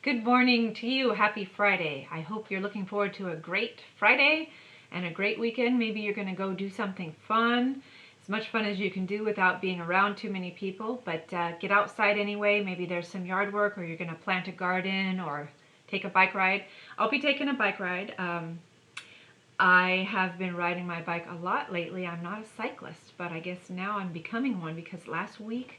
Good morning to you. Happy Friday. I hope you're looking forward to a great Friday and a great weekend. Maybe you're going to go do something fun, as much fun as you can do without being around too many people. But get outside anyway. Maybe there's some yard work, or you're going to plant a garden or take a bike ride. I'll be taking a bike ride. I have been riding my bike a lot lately. I'm not a cyclist, but I guess now I'm becoming one because last week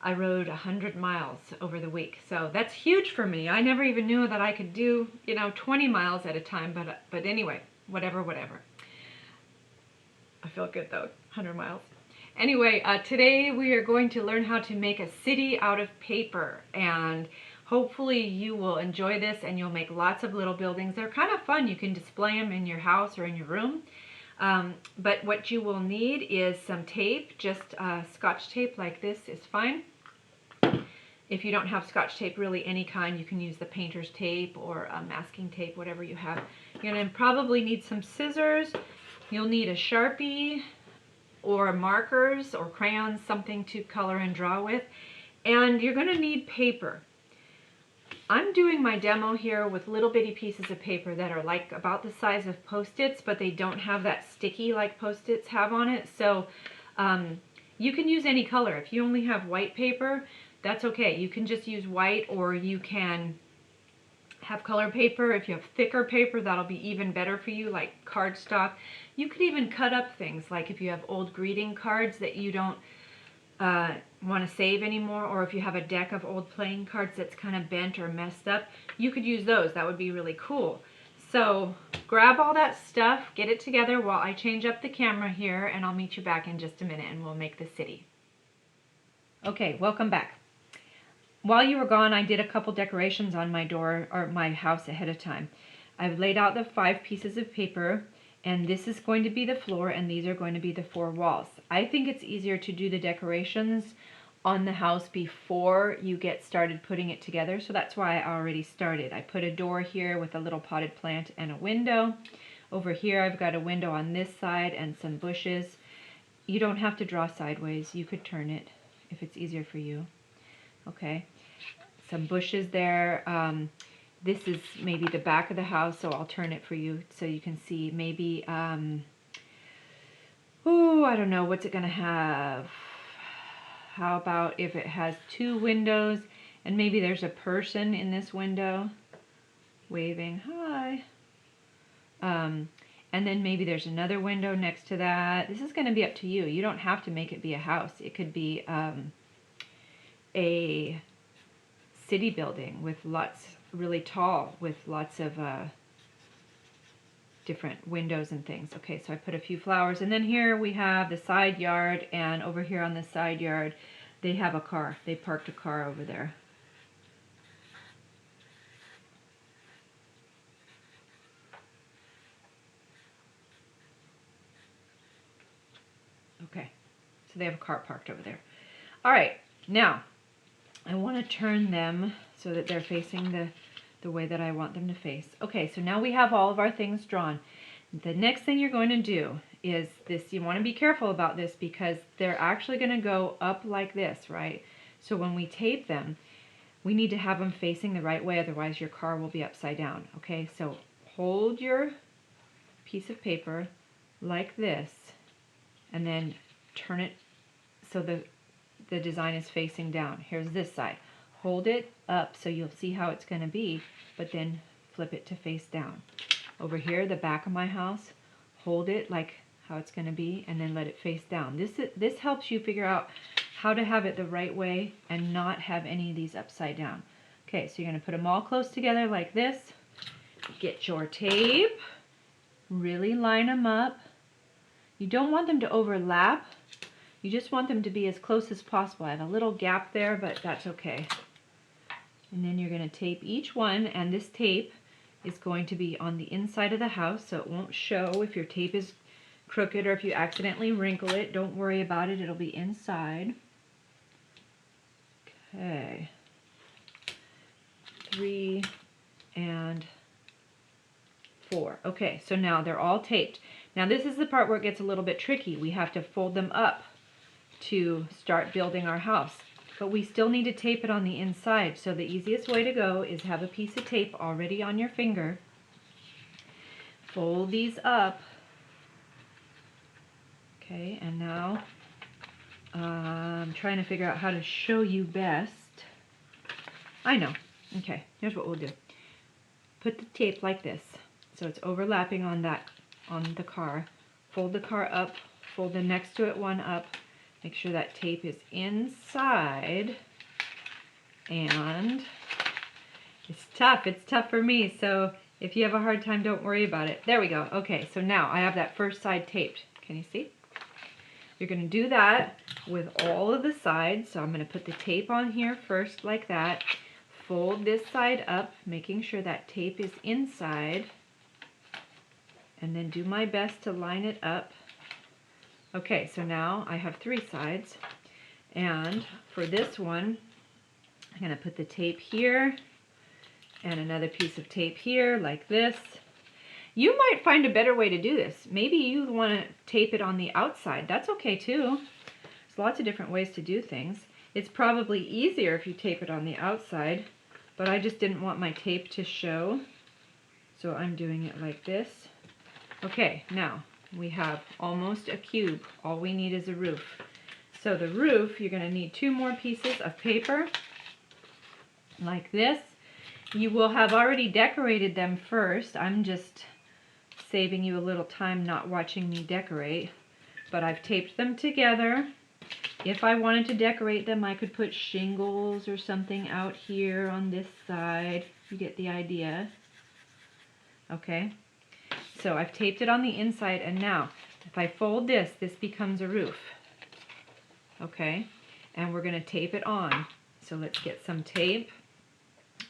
I rode 100 miles over the week. So that's huge for me. I never even knew that I could do, 20 miles at a time, but anyway, whatever. I feel good though, 100 miles. Anyway, today we are going to learn how to make a city out of paper, and hopefully you will enjoy this and you'll make lots of little buildings. They're kind of fun. You can display them in your house or in your room. But what you will need is some tape. Just Scotch tape like this is fine. If you don't have Scotch tape, really any kind, you can use the painter's tape or masking tape, whatever you have. You're going to probably need some scissors. You'll need a Sharpie or markers or crayons, something to color and draw with. And you're going to need paper. I'm doing my demo here with little bitty pieces of paper that are like about the size of Post-its, but they don't have that sticky like Post-its have on it. So you can use any color. If you only have white paper, that's okay. You can just use white, or you can have color paper. If you have thicker paper, that'll be even better for you, like cardstock. You could even cut up things, like if you have old greeting cards that you don't want to save anymore, or if you have a deck of old playing cards that's kind of bent or messed up, you could use those. That would be really cool. So grab all that stuff, get it together while I change up the camera here, and I'll meet you back in just a minute and we'll make the city. Okay, welcome back. While you were gone, I did a couple decorations on my door or my house ahead of time. I've laid out the 5 pieces of paper, and this is going to be the floor, and these are going to be the 4 walls. I think it's easier to do the decorations on the house before you get started putting it together, so that's why I already started. I put a door here with a little potted plant and a window. Over here I've got a window on this side and some bushes. You don't have to draw sideways. You could turn it if it's easier for you. Okay, some bushes there. This is maybe the back of the house, so I'll turn it for you so you can see. Maybe, I don't know, what's it going to have? How about if it has 2 windows, and maybe there's a person in this window waving hi. And then maybe there's another window next to that. This is going to be up to you. You don't have to make it be a house. It could be a city building with really tall, with lots of different windows and things. Okay, so I put a few flowers, and then here we have the side yard, and over here on the side yard they have a car. They parked a car over there. Okay, so they have a car parked over there. All right, now I want to turn them so that they're facing the way that I want them to face. Okay, so now we have all of our things drawn. The next thing you're going to do is this. You want to be careful about this because they're actually going to go up like this, right? So when we tape them, we need to have them facing the right way, otherwise your car will be upside down. Okay, so hold your piece of paper like this and then turn it so the design is facing down. Here's this side. Hold it up so you'll see how it's going to be, but then flip it to face down. Over here, the back of my house, hold it like how it's going to be, and then let it face down. This helps you figure out how to have it the right way and not have any of these upside down. Okay, so you're going to put them all close together like this. Get your tape, really line them up. You don't want them to overlap. You just want them to be as close as possible. I have a little gap there, but that's okay. And then you're going to tape each one, and this tape is going to be on the inside of the house, so it won't show if your tape is crooked or if you accidentally wrinkle it. Don't worry about it. It'll be inside. Okay. 3 and 4. Okay, so now they're all taped. Now this is the part where it gets a little bit tricky. We have to fold them up to start building our house. but we still need to tape it on the inside. So the easiest way to go is have a piece of tape already on your finger. Fold these up. Okay, and now I'm trying to figure out how to show you best. I know. Okay, here's what we'll do. Put the tape like this, so it's overlapping on the car. Fold the car up, fold the next to it one up. Make sure that tape is inside. And it's tough. It's tough for me, so if you have a hard time, don't worry about it. There we go. Okay, so now I have that first side taped. Can you see? You're going to do that with all of the sides. So I'm going to put the tape on here first like that. Fold this side up, making sure that tape is inside. And then do my best to line it up. Okay, so now I have 3 sides. And for this one, I'm going to put the tape here and another piece of tape here like this. You might find a better way to do this. Maybe you want to tape it on the outside. That's okay too. There's lots of different ways to do things. It's probably easier if you tape it on the outside, but I just didn't want my tape to show, so I'm doing it like this. Okay, now we have almost a cube. All we need is a roof. So the roof, you're going to need 2 more pieces of paper like this. You will have already decorated them first. I'm just saving you a little time not watching me decorate, but I've taped them together. If I wanted to decorate them, I could put shingles or something out here on this side. You get the idea. Okay, so I've taped it on the inside, and now if I fold this, this becomes a roof. Okay, and we're going to tape it on. So let's get some tape.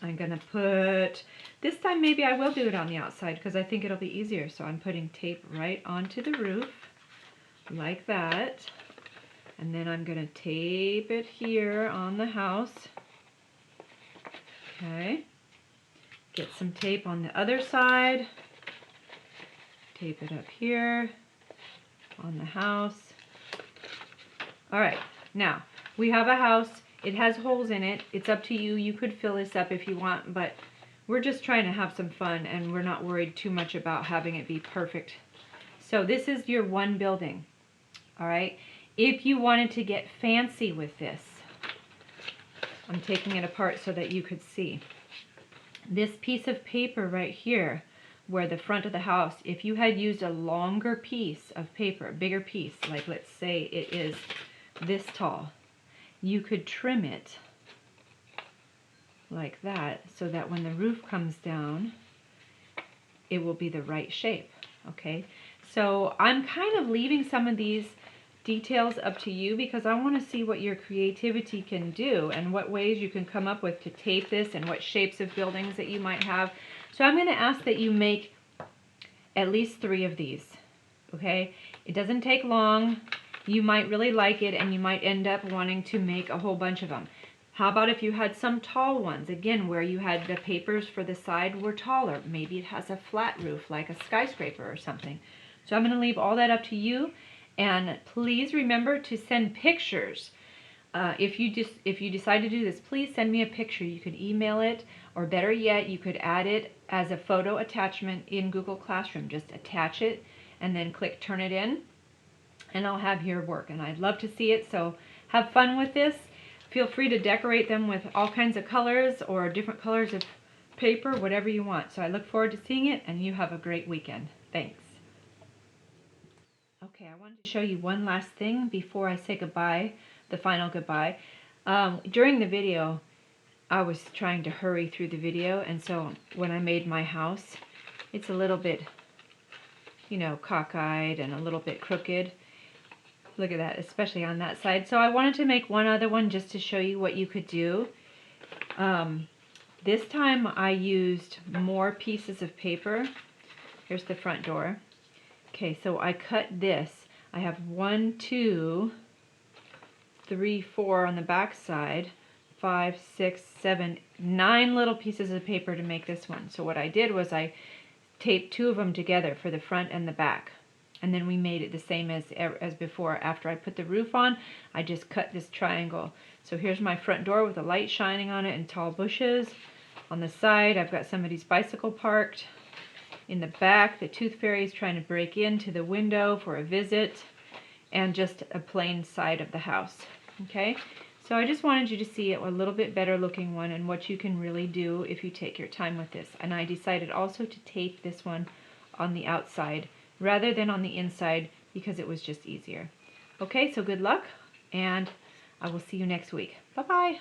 I'm going to put, this time maybe I will do it on the outside because I think it'll be easier. So I'm putting tape right onto the roof like that. And then I'm going to tape it here on the house. Okay. Get some tape on the other side. Tape it up here on the house. All right, now we have a house. It has holes in it. It's up to you. You could fill this up if you want, but we're just trying to have some fun, and we're not worried too much about having it be perfect. So this is your one building, all right? If you wanted to get fancy with this, I'm taking it apart so that you could see. This piece of paper right here, where the front of the house, if you had used a longer piece of paper, a bigger piece, like let's say it is this tall, you could trim it like that so that when the roof comes down, it will be the right shape, okay? So I'm kind of leaving some of these details up to you because I want to see what your creativity can do and what ways you can come up with to tape this and what shapes of buildings that you might have. So I'm going to ask that you make at least 3 of these, okay? It doesn't take long. You might really like it, and you might end up wanting to make a whole bunch of them. How about if you had some tall ones, again, where you had the papers for the side were taller. Maybe it has a flat roof, like a skyscraper or something. So I'm going to leave all that up to you, and please remember to send pictures. If you decide to do this, please send me a picture. You could email it, or better yet, you could add it as a photo attachment in Google Classroom. Just attach it, and then click Turn It In. And I'll have your work, and I'd love to see it. So have fun with this. Feel free to decorate them with all kinds of colors or different colors of paper, whatever you want. So I look forward to seeing it, and you have a great weekend. Thanks. Okay, I wanted to show you one last thing before I say goodbye, the final goodbye. During the video, I was trying to hurry through the video, and so when I made my house, it's a little bit, you know, cockeyed and a little bit crooked. Look at that, especially on that side. So I wanted to make one other one just to show you what you could do. This time I used more pieces of paper. Here's the front door. Okay, so I cut this. I have 1, 2, 3, 4 on the back side, 5, 6, 7, 9 little pieces of paper to make this one. So what I did was I taped 2 of them together for the front and the back. And then we made it the same as before. After I put the roof on, I just cut this triangle. So here's my front door with the light shining on it and tall bushes. On the side, I've got somebody's bicycle parked. In the back, the tooth fairy is trying to break into the window for a visit. And just a plain side of the house. Okay? So I just wanted you to see a little bit better looking one and what you can really do if you take your time with this. And I decided also to tape this one on the outside rather than on the inside because it was just easier. Okay, so good luck, and I will see you next week. Bye-bye.